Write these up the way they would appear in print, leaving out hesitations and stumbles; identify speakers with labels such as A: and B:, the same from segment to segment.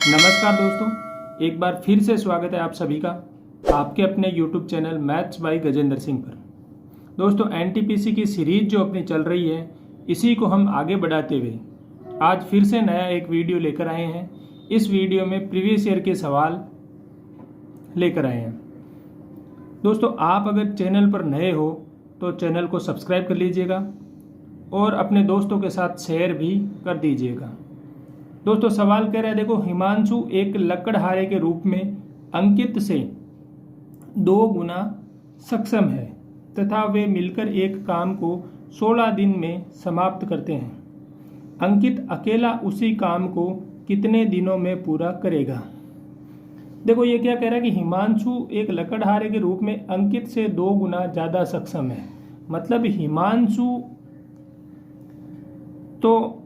A: नमस्कार दोस्तों, एक बार फिर से स्वागत है आप सभी का आपके अपने YouTube channel maths by Gajendra Singh पर। दोस्तों, एनटीपीसी की सीरीज जो अपनी चल रही है, इसी को हम आगे बढ़ाते हुए आज फिर से नया एक वीडियो लेकर आए हैं। इस वीडियो में प्रीवियस ईयर के सवाल लेकर आए हैं। दोस्तों, आप अगर चैनल पर नए हो तो चैनल को सब्सक्राइब कर लीजिएगा और अपने दोस्तों के साथ शेयर भी कर दीजिएगा। दोस्तों, सवाल कह रहा है, देखो, हिमांशु एक लकड़हारे के रूप में अंकित से 2 गुना सक्षम है तथा वे मिलकर एक काम को 16 दिन में समाप्त करते हैं। अंकित अकेला उसी काम को कितने दिनों में पूरा करेगा? देखो, ये क्या कह रहा है कि हिमांशु एक लकड़हारे के रूप में अंकित से 2 गुना ज़्यादा सक्षम है। मतलब हिमांशु तो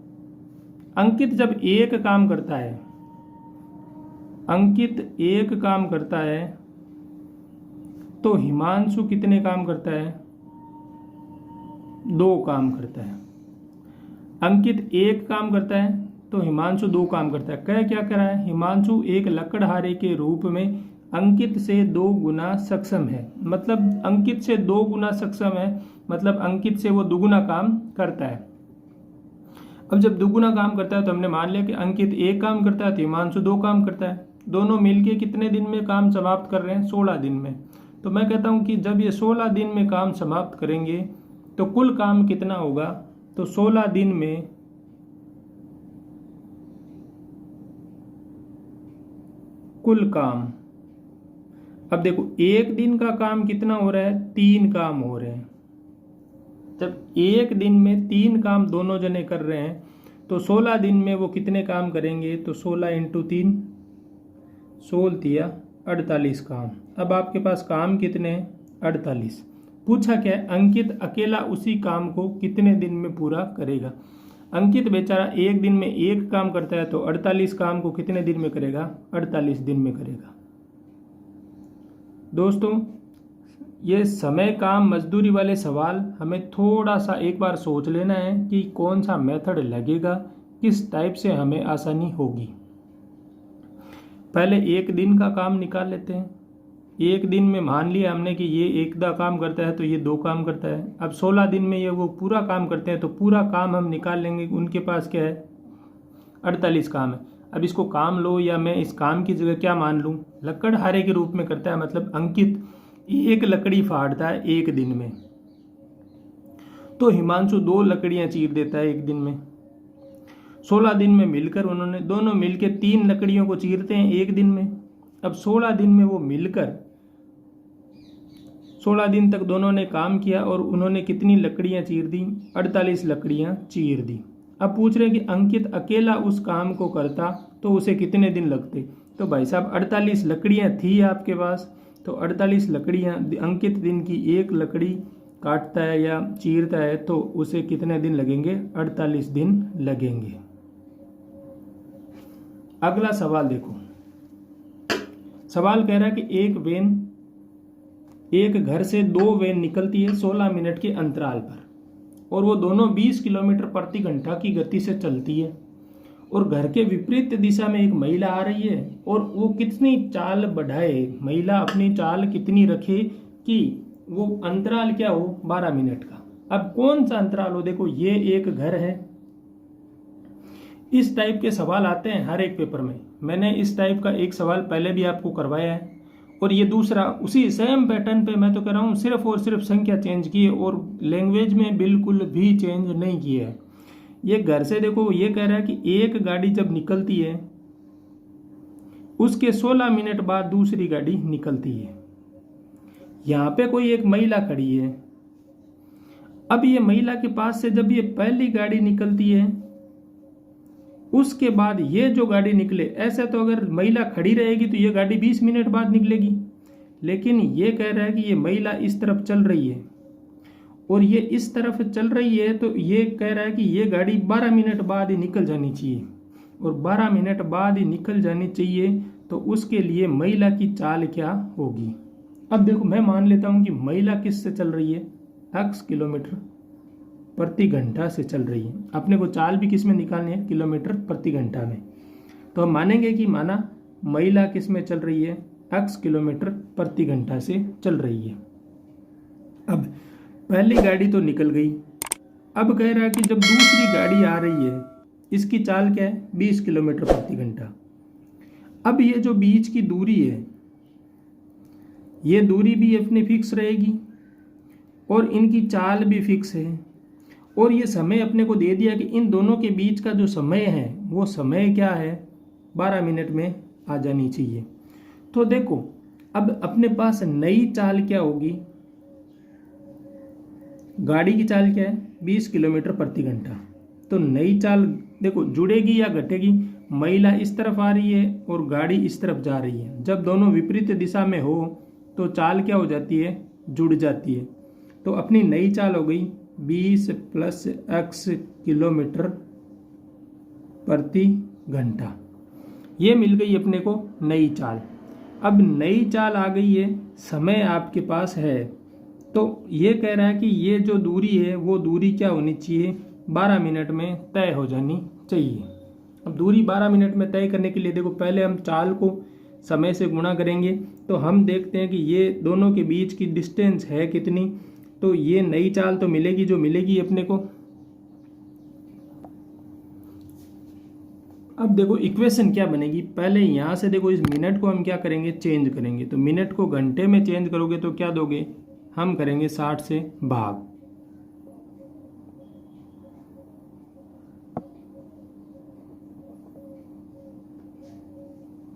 A: अंकित जब एक काम करता है, तो हिमांशु कितने काम करता है? 2 काम करता है। अंकित एक काम करता है तो हिमांशु 2 काम करता है। क्या कह रहा है? हिमांशु एक लकड़हारे के रूप में अंकित से 2 गुना सक्षम है। मतलब अंकित से 2 गुना सक्षम है, मतलब अंकित से वो दुगुना काम करता है। अब जब दुगुना काम करता है तो हमने मान लिया कि अंकित एक काम करता है तो हिमांशु 2 काम करता है। दोनों मिलके कितने दिन में काम समाप्त कर रहे हैं? 16 दिन में। तो मैं कहता हूं कि जब ये 16 दिन में काम समाप्त करेंगे तो कुल काम कितना होगा? तो 16 दिन में कुल काम, अब देखो, एक दिन का काम कितना हो रहा है? 3 काम हो रहे हैं। जब एक दिन में 3 काम दोनों जने कर रहे हैं तो 16 दिन में वो कितने काम करेंगे? तो 16 × 3 16 48 काम। अब आपके पास काम कितने हैं? 48। पूछा क्या है? अंकित अकेला उसी काम को कितने दिन में पूरा करेगा? अंकित बेचारा एक दिन में एक काम करता है तो 48 काम को कितने दिन में करेगा? 48 दिन में करेगा। दोस्तों, ये समय, काम, मजदूरी वाले सवाल हमें थोड़ा सा एक बार सोच लेना है कि कौन सा मेथड लगेगा, किस टाइप से हमें आसानी होगी। पहले एक दिन का काम निकाल लेते हैं। एक दिन में मान लिया हमने कि ये एक दा काम करता है तो ये 2 काम करता है। अब 16 दिन में ये वो पूरा काम करते हैं तो पूरा काम हम निकाल लेंगे। उनके पास क्या है? 48 काम है। अब इसको काम लो या मैं इस काम की जगह क्या मान लूँ? लकड़हारे के रूप में करता है, मतलब अंकित एक लकड़ी फाड़ता है एक दिन में, तो हिमांशु 2 लकड़ियां चीर देता है एक दिन में। 16 दिन में मिलकर उन्होंने दोनों मिलकर 3 लकड़ियों को चीरते हैं एक दिन में। अब 16 दिन में वो मिलकर 16 दिन तक दोनों ने काम किया और उन्होंने कितनी लकड़ियां चीर दी? 48 लकड़ियां चीर दी। अब पूछ रहे हैं कि अंकित अकेला उस काम को करता तो उसे कितने दिन लगते? तो भाई साहब, 48 लकड़ियां थी आपके पास, तो 48 लकड़ियां, अंकित दिन की एक लकड़ी काटता है या चीरता है तो उसे कितने दिन लगेंगे? 48 दिन लगेंगे। अगला सवाल देखो। सवाल कह रहा है कि एक घर से 2 वैन निकलती है 16 मिनट के अंतराल पर और वो दोनों 20 किलोमीटर प्रति घंटा की गति से चलती है और घर के विपरीत दिशा में एक महिला आ रही है और वो कितनी चाल बढ़ाए, महिला अपनी चाल कितनी रखे कि वो अंतराल क्या हो? 12 मिनट का। अब कौन सा अंतराल हो? देखो, ये एक घर है। इस टाइप के सवाल आते हैं हर एक पेपर में। मैंने इस टाइप का एक सवाल पहले भी आपको करवाया है और ये दूसरा उसी सेम पैटर्न पे मैं तो कह रहा हूँ, सिर्फ और सिर्फ संख्या चेंज की है और लैंग्वेज में बिल्कुल भी चेंज नहीं की है। ये घर से देखो, ये कह रहा है कि एक गाड़ी जब निकलती है उसके 16 मिनट बाद दूसरी गाड़ी निकलती है। यहां पे कोई एक महिला खड़ी है। अब ये महिला के पास से जब ये पहली गाड़ी निकलती है उसके बाद ये जो गाड़ी निकले, ऐसा तो अगर महिला खड़ी रहेगी तो ये गाड़ी 20 मिनट बाद निकलेगी, लेकिन ये कह रहा है कि ये महिला इस तरफ चल रही है और ये इस तरफ चल रही है तो ये कह रहा है कि ये गाड़ी 12 मिनट बाद ही निकल जानी चाहिए और 12 मिनट बाद ही निकल जानी चाहिए। तो उसके लिए महिला की चाल क्या होगी? अब देखो, मैं मान लेता हूं कि महिला किस से चल रही है? x किलोमीटर प्रति घंटा से चल रही है। अपने को चाल भी किस में निकालनी है? किलोमीटर प्रति घंटा में। तो हम मानेंगे कि माना महिला किस में चल रही है, x किलोमीटर प्रति घंटा से चल रही है। अब पहली गाड़ी तो निकल गई, अब कह रहा है कि जब दूसरी गाड़ी आ रही है इसकी चाल क्या है, 20 किलोमीटर प्रति घंटा। अब ये जो बीच की दूरी है ये दूरी भी अपनी फिक्स रहेगी और इनकी चाल भी फिक्स है, और ये समय अपने को दे दिया कि इन दोनों के बीच का जो समय है वो समय क्या है, 12 मिनट में आ जानी चाहिए। तो देखो अब अपने पास नई चाल क्या होगी, गाड़ी की चाल क्या है, 20 किलोमीटर प्रति घंटा। तो नई चाल देखो जुड़ेगी या घटेगी, महिला इस तरफ आ रही है और गाड़ी इस तरफ जा रही है। जब दोनों विपरीत दिशा में हो तो चाल क्या हो जाती है, जुड़ जाती है। तो अपनी नई चाल हो गई 20 + x किलोमीटर प्रति घंटा। ये मिल गई अपने को नई चाल। अब नई चाल आ गई है, समय आपके पास है, तो ये कह रहा है कि ये जो दूरी है वो दूरी क्या होनी चाहिए, 12 मिनट में तय हो जानी चाहिए। अब दूरी 12 मिनट में तय करने के लिए देखो पहले हम चाल को समय से गुणा करेंगे, तो हम देखते हैं कि ये दोनों के बीच की डिस्टेंस है कितनी, तो ये नई चाल तो मिलेगी जो मिलेगी अपने को। अब देखो इक्वेशन क्या बनेगी, पहले यहाँ से देखो इस मिनट को हम क्या करेंगे, चेंज करेंगे। तो मिनट को घंटे में चेंज करोगे तो क्या दोगे, हम करेंगे 60 से भाग।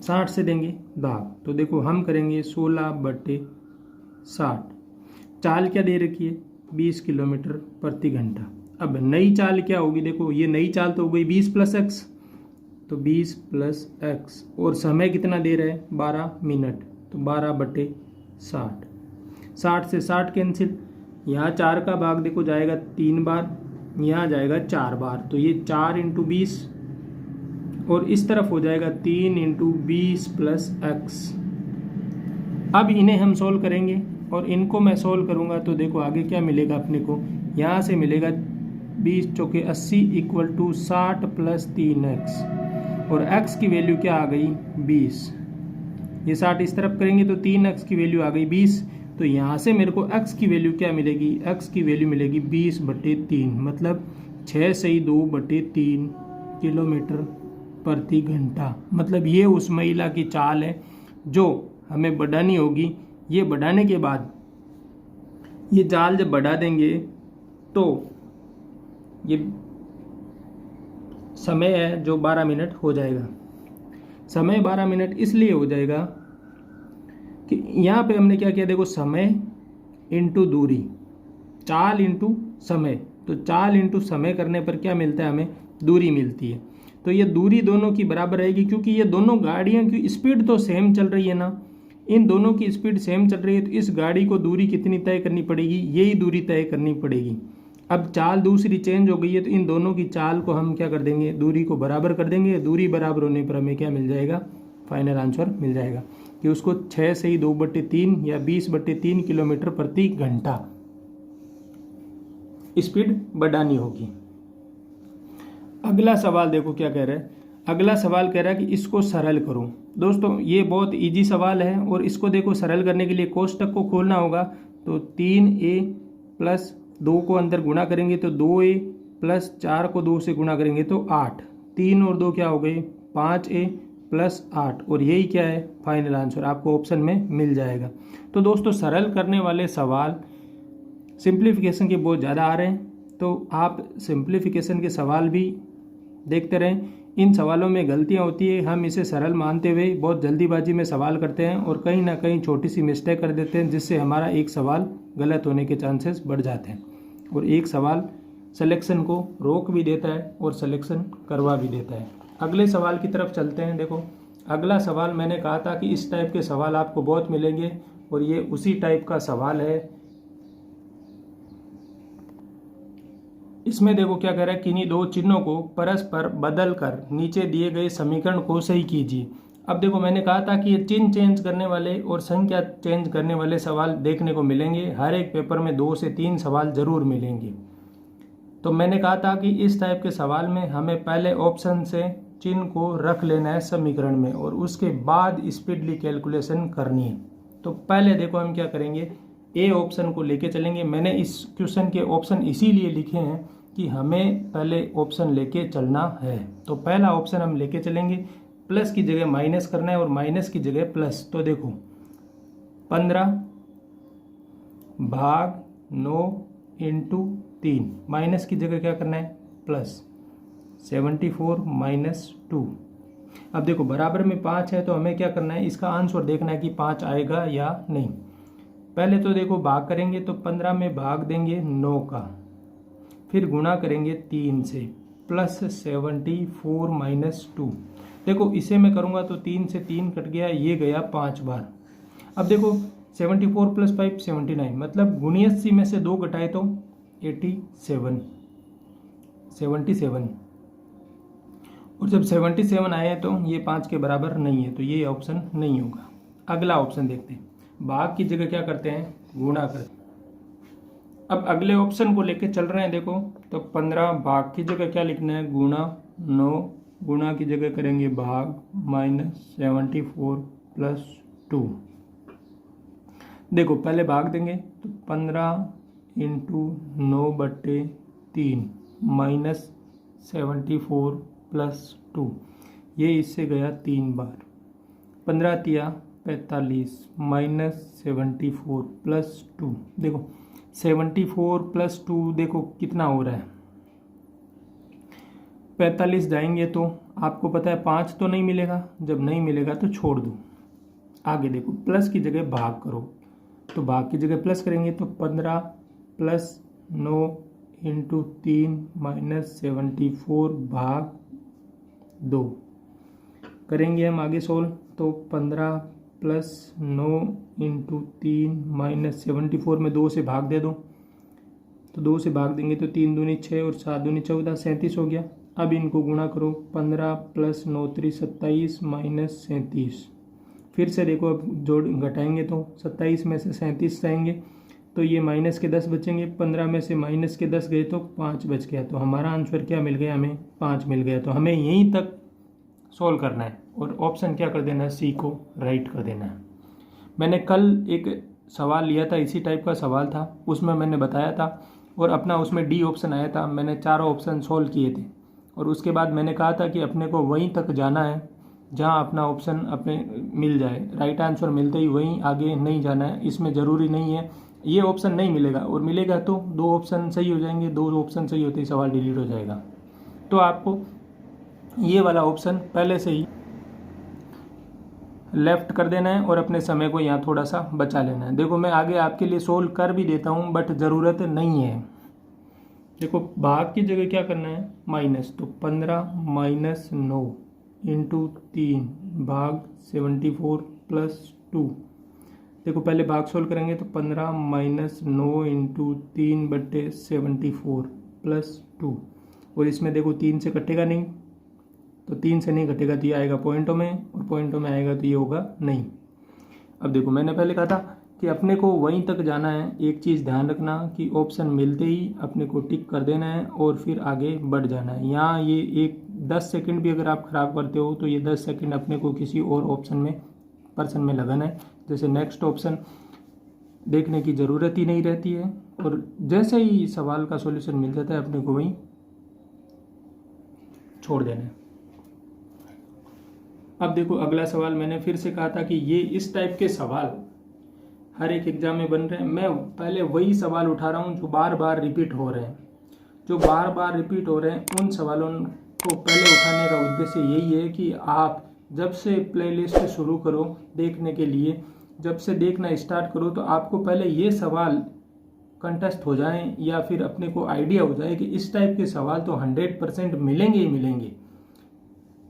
A: साठ से देंगे भाग, तो देखो हम करेंगे 16/60। चाल क्या दे रखी है, 20 किलोमीटर प्रति घंटा। अब नई चाल क्या होगी, देखो ये नई चाल तो हो गई 20 + x, तो 20 + x, और समय कितना दे रहा है, 12 मिनट, तो 12/60। 60 से 60 कैंसिल, यहाँ 4 का भाग देखो जाएगा 3 बार, यहाँ जाएगा 4 बार, तो ये 4 × 20, और इस तरफ हो जाएगा 3 × 20 + x। अब इन्हें हम सोल्व करेंगे और इनको मैं सोल्व करूंगा तो देखो आगे क्या मिलेगा अपने को, यहाँ से मिलेगा 20 × 4 = 80 = 60 + 3x, और x की वैल्यू क्या आ गई, 20। ये 60 इस तरफ करेंगे तो 3x की वैल्यू आ गई 20। तो यहाँ से मेरे को x की वैल्यू क्या मिलेगी, x की वैल्यू मिलेगी 20/3, मतलब 6 सही 2/3 किलोमीटर प्रति घंटा। मतलब ये उस महिला की चाल है जो हमें बढ़ानी होगी। ये बढ़ाने के बाद ये चाल जब बढ़ा देंगे तो ये समय है जो 12 मिनट हो जाएगा। समय 12 मिनट इसलिए हो जाएगा कि यहाँ पे हमने क्या किया, देखो समय इंटू दूरी, चाल इंटू समय, तो चाल इंटू समय करने पर क्या मिलता है, हमें दूरी मिलती है। तो ये दूरी दोनों की बराबर रहेगी, क्योंकि ये दोनों गाड़ियों की स्पीड तो सेम चल रही है ना, इन दोनों की स्पीड सेम चल रही है, तो इस गाड़ी को दूरी कितनी तय करनी पड़ेगी, यही दूरी तय करनी पड़ेगी। अब चाल दूसरी चेंज हो गई है, तो इन दोनों की चाल को हम क्या कर देंगे, दूरी को बराबर कर देंगे। दूरी बराबर होने पर हमें क्या मिल जाएगा, फाइनल आंसर मिल जाएगा कि उसको 6 सही 2/3 या 20/3 किलोमीटर प्रति घंटा स्पीड बढ़ानी होगी। अगला सवाल देखो क्या कह रहा है, अगला सवाल कह रहा है कि इसको सरल करो। दोस्तों ये बहुत इजी सवाल है, और इसको देखो सरल करने के लिए कोष्टक को खोलना होगा। तो 3a + 2 को अंदर गुणा करेंगे तो 2a + 4 को 2 से गुणा करेंगे तो 8, 3 और 2 क्या हो गए, 5a + 8, और यही क्या है, फाइनल आंसर आपको ऑप्शन में मिल जाएगा। तो दोस्तों सरल करने वाले सवाल सिंप्लीफिकेशन के बहुत ज़्यादा आ रहे हैं, तो आप सिंप्लीफिकेशन के सवाल भी देखते रहें। इन सवालों में गलतियां होती है, हम इसे सरल मानते हुए बहुत जल्दीबाजी में सवाल करते हैं और कहीं ना कहीं छोटी सी मिस्टेक कर देते हैं, जिससे हमारा एक सवाल गलत होने के चांसेस बढ़ जाते हैं, और एक सवाल सिलेक्शन को रोक भी देता है और सिलेक्शन करवा भी देता है। अगले सवाल की तरफ चलते हैं। देखो अगला सवाल, मैंने कहा था कि इस टाइप के सवाल आपको बहुत मिलेंगे, और ये उसी टाइप का सवाल है। इसमें देखो क्या कह रहा है, किन्हीं दो चिन्हों को परस्पर बदलकर नीचे दिए गए समीकरण को सही कीजिए। अब देखो मैंने कहा था कि ये चिन्ह चेंज करने वाले और संख्या चेंज करने वाले सवाल देखने को मिलेंगे। हर एक पेपर में 2 से 3 सवाल जरूर मिलेंगे। तो मैंने कहा था कि इस टाइप के सवाल में हमें पहले ऑप्शन से चिन्ह को रख लेना है समीकरण में और उसके बाद स्पीडली कैलकुलेशन करनी है। तो पहले देखो हम क्या करेंगे, ए ऑप्शन को लेके चलेंगे। मैंने इस क्वेश्चन के ऑप्शन इसीलिए लिखे हैं कि हमें पहले ऑप्शन लेके चलना है। तो पहला ऑप्शन हम लेके चलेंगे, प्लस की जगह माइनस करना है और माइनस की जगह प्लस। तो देखो 15 भाग 9 इंटू 3, माइनस की जगह क्या करना है प्लस, 74 माइनस 2। अब देखो बराबर में 5 है तो हमें क्या करना है, इसका आंसर देखना है कि 5 आएगा या नहीं। पहले तो देखो भाग करेंगे तो 15 में भाग देंगे 9 का, फिर गुणा करेंगे 3 से, प्लस 74 माइनस 2। देखो इसे मैं करूँगा तो 3 से 3 कट गया, ये गया 5 बार। अब देखो 74 प्लस 5 79, मतलब 79 में से 2 घटाए तो 77। और जब 77 आए तो ये 5 के बराबर नहीं है, तो ये ऑप्शन नहीं होगा। अगला ऑप्शन देखते हैं, भाग की जगह क्या करते हैं गुणा करते हैं। अब अगले ऑप्शन को लेके चल रहे हैं। देखो तो 15 भाग की जगह क्या लिखना है गुणा 9, गुणा की जगह करेंगे भाग, माइनस 74 प्लस 2। देखो पहले भाग देंगे तो 15 इंटू 9/3 माइनस 74 प्लस 2, ये इससे गया 3 बार। 15 तिया 45 माइनस 74 प्लस 2। देखो 74 प्लस 2 देखो कितना हो रहा है, 45 जाएंगे तो आपको पता है 5 तो नहीं मिलेगा, जब नहीं मिलेगा तो छोड़ दो। आगे देखो प्लस की जगह भाग करो, तो भाग की जगह प्लस करेंगे तो 15 प्लस 9 इंटू 3 माइनस 74 भाग 2 करेंगे हम आगे सोल्व। तो 15 प्लस 9 इंटू 3 माइनस 74 में 2 से भाग दे दो, तो 2 से भाग देंगे तो 3 दूनी 6 और 7 दूनी 14, 37 हो गया। अब इनको गुणा करो, 15 प्लस 9 3 27 माइनस 37। फिर से देखो अब जोड़ घटाएंगे तो 27 में से 37 जाएंगे तो ये माइनस के 10 बचेंगे, 15 में से माइनस के 10 गए तो 5 बच गया। तो हमारा आंसर क्या मिल गया, हमें 5 मिल गया। तो हमें यहीं तक सोल्व करना है और ऑप्शन क्या कर देना है, सी को राइट कर देना है। मैंने कल एक सवाल लिया था, इसी टाइप का सवाल था, उसमें मैंने बताया था और अपना उसमें डी ऑप्शन आया था। मैंने चारों ऑप्शन सोल्व किए थे और उसके बाद मैंने कहा था कि अपने को वहीं तक जाना है जहां अपना ऑप्शन अपने मिल जाए, राइट आंसर मिलते ही वहीं आगे नहीं जाना है। इसमें ज़रूरी नहीं है ये ऑप्शन नहीं मिलेगा, और मिलेगा तो 2 ऑप्शन सही हो जाएंगे, 2 ऑप्शन सही होते ही सवाल डिलीट हो जाएगा। तो आपको ये वाला ऑप्शन पहले से ही लेफ्ट कर देना है और अपने समय को यहाँ थोड़ा सा बचा लेना है। देखो मैं आगे आपके लिए सोल्व कर भी देता हूँ बट ज़रूरत नहीं है। देखो भाग की जगह क्या करना है माइनस, तो 15 माइनस 9 इंटू 3 भाग 74 प्लस 2। देखो पहले भाग सोल्व करेंगे तो 15 माइनस 9 इंटू 3/74 प्लस 2, और इसमें देखो 3 से कटेगा नहीं, तो 3 से नहीं घटेगा तो ये आएगा पॉइंटों में, और पॉइंटों में आएगा तो ये होगा नहीं। अब देखो मैंने पहले कहा था कि अपने को वहीं तक जाना है। एक चीज़ ध्यान रखना कि ऑप्शन मिलते ही अपने को टिक कर देना है और फिर आगे बढ़ जाना है। यहाँ ये एक 10 सेकंड भी अगर आप ख़राब करते हो तो ये 10 सेकंड अपने को किसी और ऑप्शन में पर्सन में लगाना है। जैसे नेक्स्ट ऑप्शन देखने की ज़रूरत ही नहीं रहती है, और जैसे ही सवाल का सॉल्यूशन मिल जाता है अपने को वहीं छोड़ देना है। अब देखो अगला सवाल, मैंने फिर से कहा था कि ये इस टाइप के सवाल हर एक एग्जाम में बन रहे हैं। मैं पहले वही सवाल उठा रहा हूँ जो बार बार रिपीट हो रहे हैं। जो बार बार रिपीट हो रहे हैं उन सवालों को पहले उठाने का उद्देश्य यही है कि आप जब से प्लेलिस्ट शुरू करो देखने के लिए, जब से देखना स्टार्ट करो तो आपको पहले ये सवाल कंटेस्ट हो जाएं या फिर अपने को आइडिया हो जाए कि इस टाइप के सवाल तो 100% मिलेंगे ही मिलेंगे।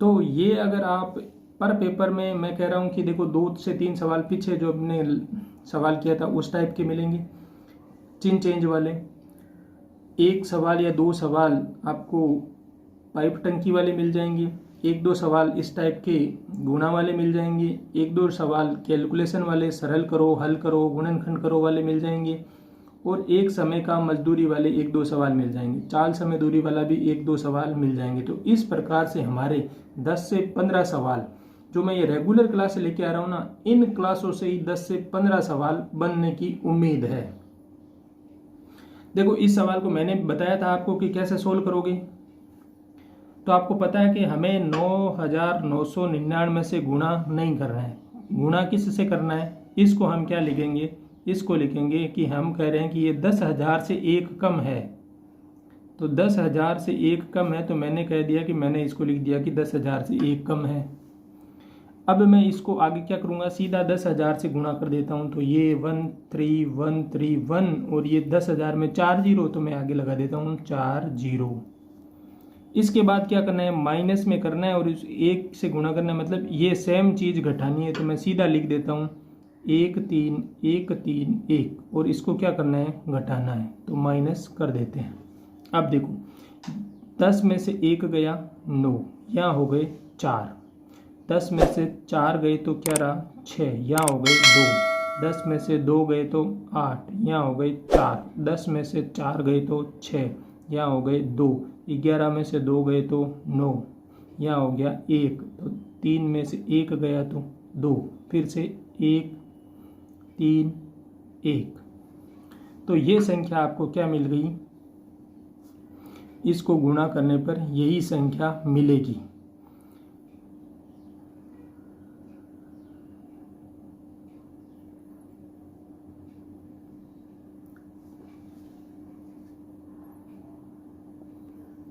A: तो ये अगर आप पर पेपर में, मैं कह रहा हूँ कि देखो 2 से 3 सवाल पीछे जो अपने सवाल किया था उस टाइप के मिलेंगे, चिन्ह चेंज वाले। 1 सवाल या 2 सवाल आपको पाइप टंकी वाले मिल जाएंगे, 1-2 सवाल इस टाइप के गुणा वाले मिल जाएंगे, 1-2 सवाल कैलकुलेशन वाले, सरल करो हल करो गुणनखंड करो वाले मिल जाएंगे, और एक समय का मजदूरी वाले 1-2 सवाल मिल जाएंगे, 4 समय दूरी वाला भी 1-2 सवाल मिल जाएंगे। तो इस प्रकार से हमारे 10 से 15 सवाल जो मैं ये रेगुलर क्लास लेके आ रहा हूँ ना, इन क्लासों से ही 10 से 15 सवाल बनने की उम्मीद है। देखो इस सवाल को मैंने बताया था आपको कि कैसे सोल्व करोगे। तो आपको पता है कि हमें 9,999 से गुणा नहीं करना है। गुणा किस से करना है? इसको हम क्या लिखेंगे? इसको लिखेंगे कि हम कह रहे हैं कि ये 10,000 से 1 कम है। तो 10,000 से 1 कम है, तो मैंने कह दिया कि मैंने इसको लिख दिया कि 10,000 से 1 कम है। अब मैं इसको आगे क्या करूँगा, सीधा 10,000 से गुणा कर देता हूँ। तो ये 13131 और ये 10,000 में 4 जीरो, तो मैं आगे लगा देता हूँ 4 जीरो। इसके बाद क्या करना है, माइनस में करना है और इस 1 से गुणा करना है, मतलब ये सेम चीज़ घटानी है। तो मैं सीधा लिख देता हूँ 13131 और इसको क्या करना है, घटाना है। तो माइनस कर देते हैं। अब देखो 10 में से 1 गया 9, यहाँ हो गए 4। 10 में से 4 गए तो क्या रहा 6, यहाँ हो गए 2। 10 में से 2 गए तो 8, यहाँ हो गए 4। 10 में से 4 गए तो 6, यहाँ हो गए 2। 11 में से 2 गए तो 9, यहाँ हो गया 1। तो 3 में से 1 गया तो 2, फिर से 1 3 1। तो ये संख्या आपको क्या मिल गई, इसको गुणा करने पर यही संख्या मिलेगी।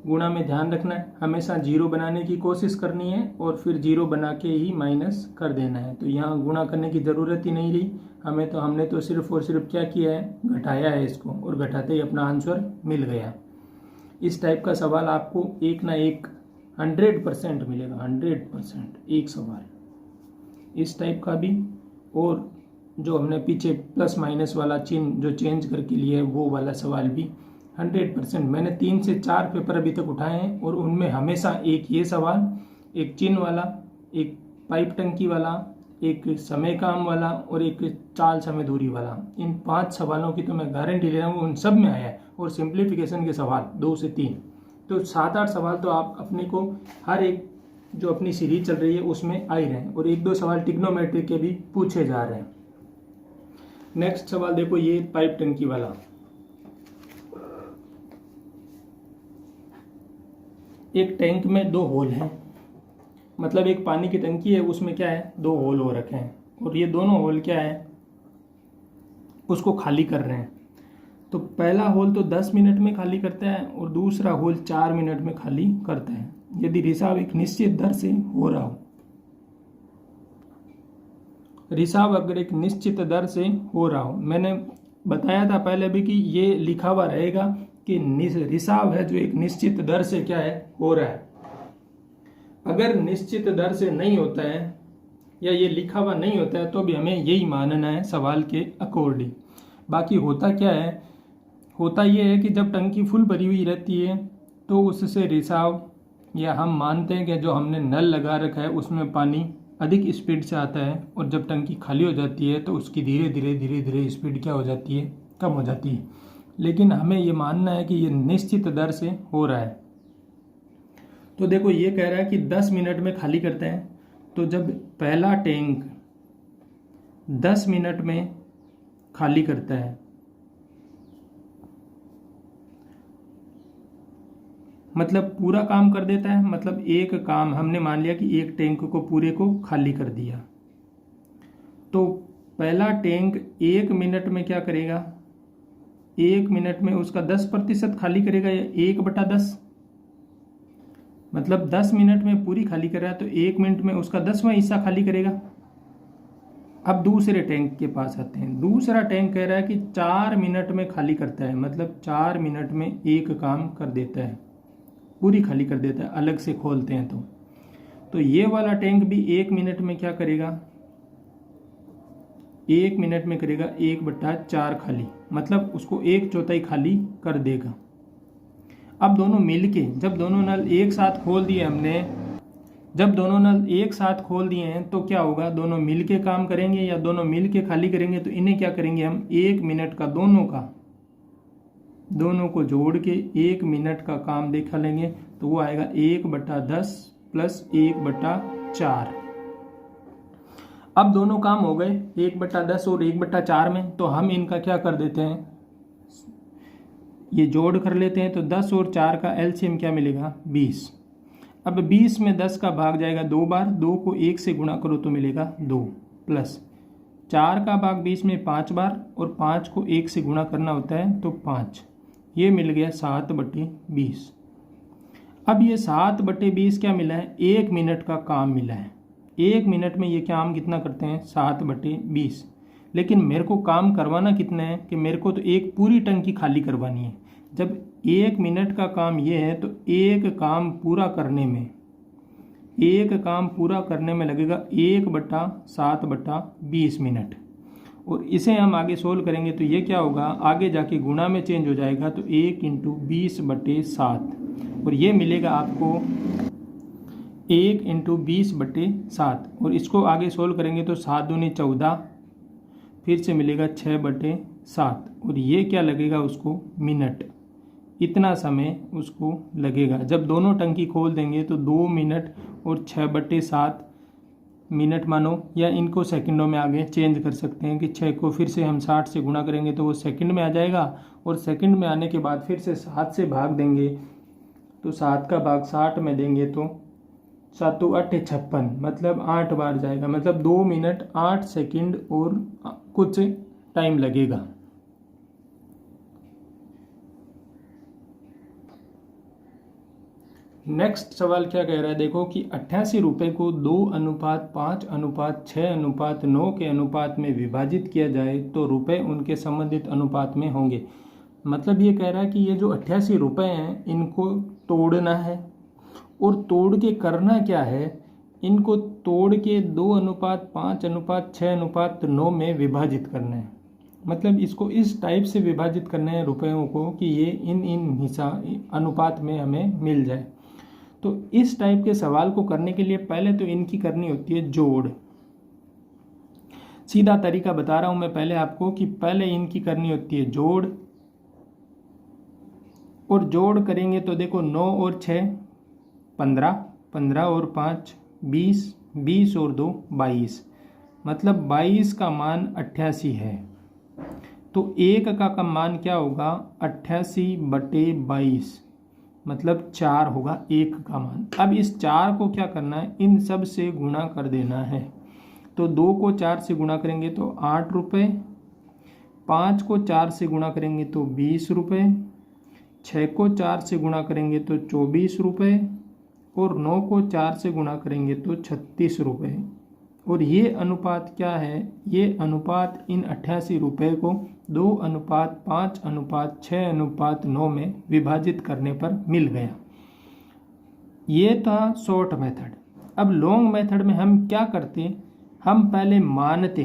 A: गुणा में ध्यान रखना है, हमेशा जीरो बनाने की कोशिश करनी है और फिर जीरो बना के ही माइनस कर देना है। तो यहाँ गुणा करने की ज़रूरत ही नहीं रही हमें, तो हमने तो सिर्फ और सिर्फ क्या किया है, घटाया है इसको, और घटाते ही अपना आंसर मिल गया। इस टाइप का सवाल आपको एक ना एक 100% मिलेगा, 100% एक सवाल इस टाइप का भी। और जो हमने पीछे प्लस माइनस वाला चिन्ह जो चेंज करके लिया है वो वाला सवाल भी 100%। मैंने 3 से 4 पेपर अभी तक उठाए हैं और उनमें हमेशा एक ये सवाल, एक चिन्ह वाला, एक पाइप टंकी वाला, एक समय काम वाला और एक 4 समय दूरी वाला, इन 5 सवालों की तो मैं गारंटी ले रहा हूँ उन सब में आया है। और सिंप्लीफिकेशन के सवाल 2 से 3, तो 7-8 सवाल तो आप अपने को हर एक जो अपनी सीरीज चल रही है उसमें आ ही रहे हैं। और 1-2 सवाल ट्रिग्नोमेट्री के भी पूछे जा रहे हैं। नेक्स्ट सवाल देखो, ये पाइप टंकी वाला। एक टैंक में 2 होल हैं, मतलब एक पानी की टंकी है, उसमें क्या है 2 होल हो रखे हैं और ये दोनों होल क्या है, उसको खाली कर रहे हैं। तो पहला होल तो 10 मिनट में खाली करता है और दूसरा होल 4 मिनट में खाली करता है, यदि रिसाव एक निश्चित दर से हो रहा हो। रिसाव अगर एक निश्चित दर से हो रहा हो, मैंने बताया था पहले भी कि ये लिखा हुआ रहेगा कि रिसाव है जो एक निश्चित दर से क्या है, हो रहा है। अगर निश्चित दर से नहीं होता है या ये लिखा हुआ नहीं होता है तो भी हमें यही मानना है सवाल के अकॉर्डिंग। बाकी होता क्या है, होता ये है कि जब टंकी फुल भरी हुई रहती है तो उससे रिसाव, या हम मानते हैं कि जो हमने नल लगा रखा है उसमें पानी अधिक स्पीड से आता है, और जब टंकी खाली हो जाती है तो उसकी धीरे धीरे स्पीड क्या हो जाती है, कम हो जाती है। लेकिन हमें ये मानना है कि ये निश्चित दर से हो रहा है। तो देखो ये कह रहा है कि 10 मिनट में खाली करते हैं। तो जब पहला टैंक 10 मिनट में खाली करता है, मतलब पूरा काम कर देता है, मतलब एक काम हमने मान लिया कि एक टैंक को पूरे को खाली कर दिया। तो पहला टैंक 1 मिनट में क्या करेगा, 1 मिनट में उसका 10% खाली करेगा, या 1/10, मतलब 10 मिनट में पूरी खाली कर रहा है तो 1 मिनट में उसका 10वां हिस्सा खाली करेगा। अब दूसरे टैंक के पास आते हैं। दूसरा टैंक कह रहा है कि 4 मिनट में खाली करता है, मतलब 4 मिनट में एक काम कर देता है, पूरी खाली कर देता है, अलग से खोलते हैं तो ये वाला टैंक भी 1 मिनट में क्या करेगा, 1 मिनट में करेगा 1/4 खाली, मतलब उसको 1/4 खाली कर देगा। अब दोनों मिलके, जब दोनों नल एक साथ खोल दिए हमने, जब दोनों नल एक साथ खोल दिए हैं तो क्या होगा, दोनों मिलके काम करेंगे या दोनों मिलके खाली करेंगे। तो इन्हें क्या करेंगे हम, 1 मिनट का दोनों का दोनों को जोड़ के 1 मिनट का काम देखा लेंगे तो वो आएगा 1/10 प्लस 1/4। अब दोनों काम हो गए 1/10 और 1/4 में, तो हम इनका क्या कर देते हैं, ये जोड़ कर लेते हैं। तो 10 और 4 का एलसीएम क्या मिलेगा, 20। अब 20 में 10 का भाग जाएगा 2 बार, 2 को 1 से गुणा करो तो मिलेगा 2, प्लस 4 का भाग 20 में 5 बार, और 5 को 1 से गुणा करना होता है तो 5, ये मिल गया 7/20। अब ये 7/20 क्या मिला है, 1 मिनट का काम मिला है। 1 मिनट में ये काम कितना करते हैं, 7/20। लेकिन मेरे को काम करवाना कितना है कि मेरे को तो एक पूरी टंकी खाली करवानी है। जब 1 मिनट का काम ये है तो एक काम पूरा करने में लगेगा 1/7/20 मिनट। और इसे हम आगे सोल्व करेंगे तो ये क्या होगा, आगे जाके गुणा में चेंज हो जाएगा, तो 1 × 20/7, और ये मिलेगा आपको 1 × 20/7। और इसको आगे सोल्व करेंगे तो 7 दूनी 14, फिर से मिलेगा 6/7, और ये क्या लगेगा उसको, मिनट। इतना समय उसको लगेगा। जब दोनों टंकी खोल देंगे तो 2 मिनट और 6/7 मिनट मानो, या इनको सेकंडों में आगे चेंज कर सकते हैं कि 6 को फिर से हम 60 से गुणा करेंगे तो वो सेकंड में आ जाएगा, और सेकंड में आने के बाद फिर से 7 से भाग देंगे, तो 7 का भाग 60 में देंगे तो 7 × 8 = 56, मतलब 8 बार जाएगा, मतलब 2 मिनट 8 सेकंड और कुछ टाइम लगेगा। नेक्स्ट सवाल क्या कह रहा है, देखो कि 88 रुपये को 2:5:6:9 के अनुपात में विभाजित किया जाए तो रुपए उनके संबंधित अनुपात में होंगे। मतलब ये कह रहा है कि ये जो 88 रुपये हैं इनको तोड़ना है, और तोड़ के करना क्या है, इनको तोड़ के 2:5:6:9 में विभाजित करना है। मतलब इसको इस टाइप से विभाजित करना है रुपयों को कि ये इन हिसाब अनुपात में हमें मिल जाए। तो इस टाइप के सवाल को करने के लिए पहले तो इनकी करनी होती है जोड़। सीधा तरीका बता रहा हूं मैं पहले आपको कि पहले इनकी करनी होती है जोड़, और जोड़ करेंगे तो देखो 9 और 6 15, 15 और 5 20, 20 और 2 22, मतलब 22 का मान 88 है। तो 1 का मान क्या होगा, 88/22, मतलब 4 होगा 1 का मान। अब इस 4 को क्या करना है, इन सब से गुणा कर देना है। तो 2 को 4 से गुणा करेंगे तो 8 रुपये, 5 को 4 से गुणा करेंगे तो 20 रुपये, 6 को 4 से गुणा करेंगे तो 24 रुपये, और 9 को 4 से गुणा करेंगे तो 36 रुपये। और ये अनुपात क्या है, ये अनुपात इन 88 रुपये को 2:5:6:9 में विभाजित करने पर मिल गया। ये था शॉर्ट मेथड। अब लॉन्ग मेथड में हम क्या करते, हम पहले मानते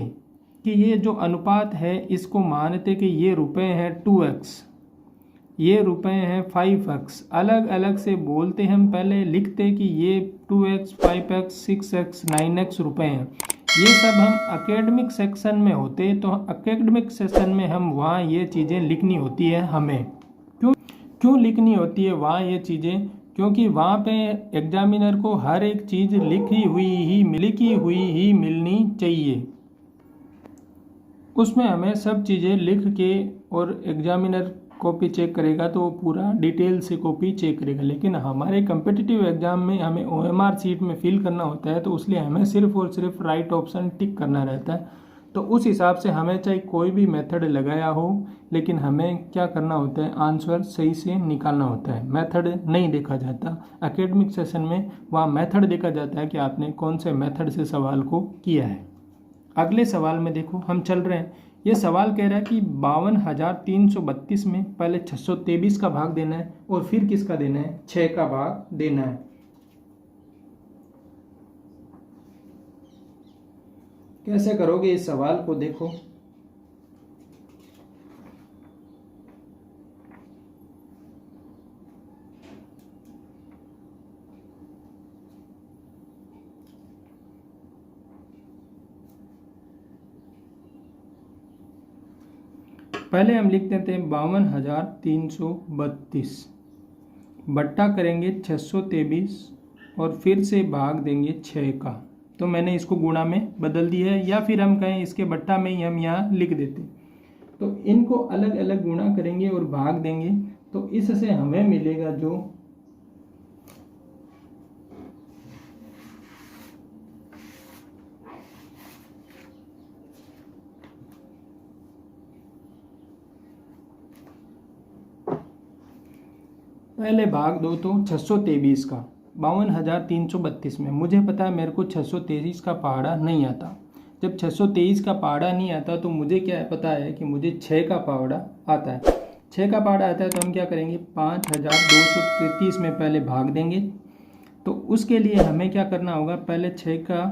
A: कि ये जो अनुपात है इसको मानते कि ये रुपए हैं 2x, ये रुपए हैं 5x, अलग अलग से बोलते हम पहले लिखते कि ये 2x 5x 6x 9x रुपए हैं। ये सब हम एकेडमिक सेक्शन में होते तो एकेडमिक सेक्शन में हम वहाँ ये चीज़ें लिखनी होती है हमें। क्यों लिखनी होती है वहाँ ये चीज़ें, क्योंकि वहाँ पे एग्जामिनर को हर एक चीज़ लिखी हुई ही मिलनी चाहिए। उसमें हमें सब चीज़ें लिख के, और एग्जामिनर कॉपी चेक करेगा तो वो पूरा डिटेल से कॉपी चेक करेगा। लेकिन हमारे कम्पिटिटिव एग्जाम में हमें OMR सीट में फिल करना होता है, तो इसलिए हमें सिर्फ और सिर्फ राइट ऑप्शन टिक करना रहता है। तो उस हिसाब से हमें चाहे कोई भी मेथड लगाया हो, लेकिन हमें क्या करना होता है, आंसर सही से निकालना होता है। मेथड नहीं देखा जाता एकेडमिक सेशन में, वहाँ मेथड देखा जाता है कि आपने कौन से मेथड से सवाल को किया है। अगले सवाल में देखो हम चल रहे हैं। ये सवाल कह रहा है कि 52,332 में पहले 623 का भाग देना है, और फिर किसका देना है, 6 का भाग देना है। कैसे करोगे इस सवाल को, देखो पहले हम लिख देते हैं 52,332 बट्टा करेंगे 623 और फिर से भाग देंगे 6 का। तो मैंने इसको गुणा में बदल दिया है, या फिर हम कहें इसके बट्टा में ही हम यहाँ लिख देते। तो इनको अलग अलग गुणा करेंगे और भाग देंगे, तो इससे हमें मिलेगा जो पहले भाग दो तो 623 का 52,332 में। मुझे पता है मेरे को 623 का पहाड़ा नहीं आता। जब 623 का पहाड़ा नहीं आता तो मुझे क्या पता है कि मुझे 6 का पहाड़ा आता है। 6 का पहाड़ा आता है तो हम क्या करेंगे 5,233 में पहले भाग देंगे। तो उसके लिए हमें क्या करना होगा, पहले 6 का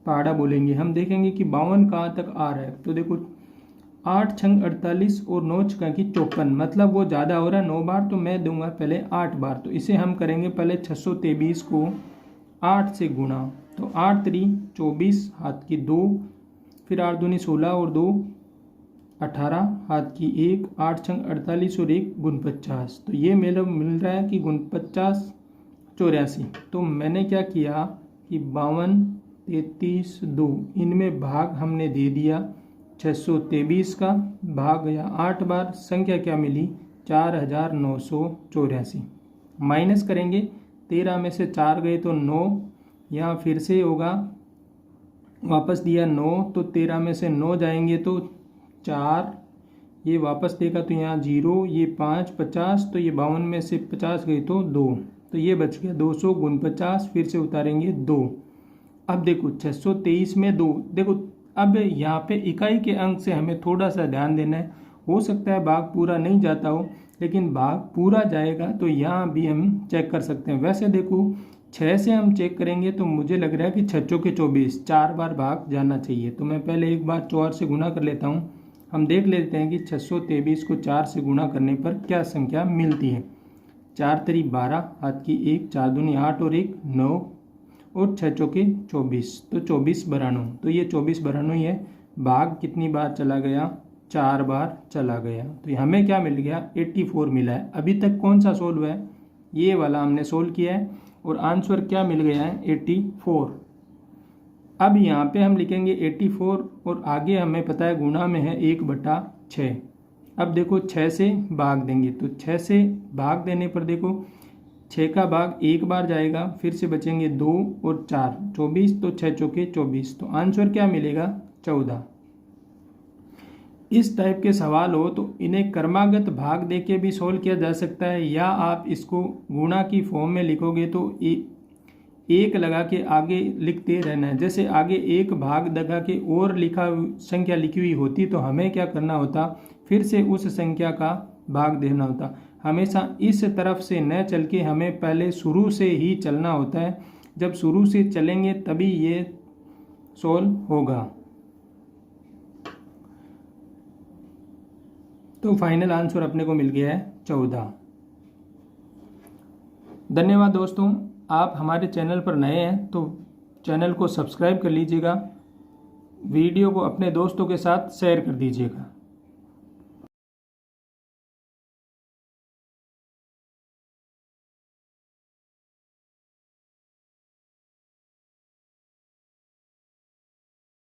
A: पहाड़ा बोलेंगे। हम देखेंगे कि 52 कहाँ तक आ रहा है। तो देखो 8 छंग 48 और 9 छक्का की 54, मतलब वो ज़्यादा हो रहा है 9 बार, तो मैं दूंगा पहले 8 बार। तो इसे हम करेंगे पहले 623 को 8 से गुणा। तो 8 3 24 हाथ की 2, फिर 8 दूनी 16 और 2 18 हाथ की 1, 8 छंग 48 और 1 49। तो ये मेरा मिल रहा है कि 49 84। तो मैंने क्या किया कि 52 33 2 इनमें भाग हमने दे दिया 623 का, भाग गया 8 बार, संख्या क्या मिली 4,984। माइनस करेंगे 13 में से 4 गए तो 9, यहाँ फिर से होगा वापस दिया 9, तो 13 में से 9 जाएंगे तो 4, ये वापस देगा तो यहाँ 0, ये 5 50, तो ये 52 में से 50 गए तो 2, तो ये बच गया 249, फिर से उतारेंगे 2। अब देखो 623 में 2, देखो अब यहाँ पे इकाई के अंक से हमें थोड़ा सा ध्यान देना है। हो सकता है भाग पूरा नहीं जाता हो, लेकिन भाग पूरा जाएगा तो यहाँ भी हम चेक कर सकते हैं। वैसे देखो 6 से हम चेक करेंगे तो मुझे लग रहा है कि 6 चौके 24, 4 बार भाग जाना चाहिए। तो मैं पहले एक बार 4 से गुणा कर लेता हूँ। हम देख लेते हैं कि 623 को 4 से गुणा करने पर क्या संख्या मिलती है। 4 3 12 हाथ की 1, 4 दूनी 8 और 1 9 और 6 चौके 24, तो 24 92। तो ये 24 92 ही है। भाग कितनी बार चला गया 4 बार चला गया। तो हमें क्या मिल गया 84 मिला है। अभी तक कौन सा सोल्व है, ये वाला हमने सोल्व किया है और आंसर क्या मिल गया है 84। अब यहाँ पे हम लिखेंगे 84 और आगे हमें पता है गुणा में है 1/6। अब देखो 6 से भाग देंगे, तो 6 से भाग देने पर देखो 6 का भाग 1 बार जाएगा, फिर से बचेंगे 2 और 4 24, तो 6 चौके 24। तो आंसर क्या मिलेगा 14। इस टाइप के सवाल हो तो इन्हें क्रमागत भाग देके भी सोल्व किया जा सकता है, या आप इसको गुणा की फॉर्म में लिखोगे तो एक लगा के आगे लिखते रहना है। जैसे आगे एक भाग लगा के और संख्या लिखी हुई होती तो हमें क्या करना होता, फिर से उस संख्या का भाग देना होता। हमेशा इस तरफ से न चल के हमें पहले शुरू से ही चलना होता है। जब शुरू से चलेंगे तभी ये सोल्व होगा। तो फाइनल आंसर अपने को मिल गया है 14। धन्यवाद दोस्तों। आप हमारे चैनल पर नए हैं तो चैनल को सब्सक्राइब कर लीजिएगा, वीडियो को अपने दोस्तों के साथ शेयर कर दीजिएगा।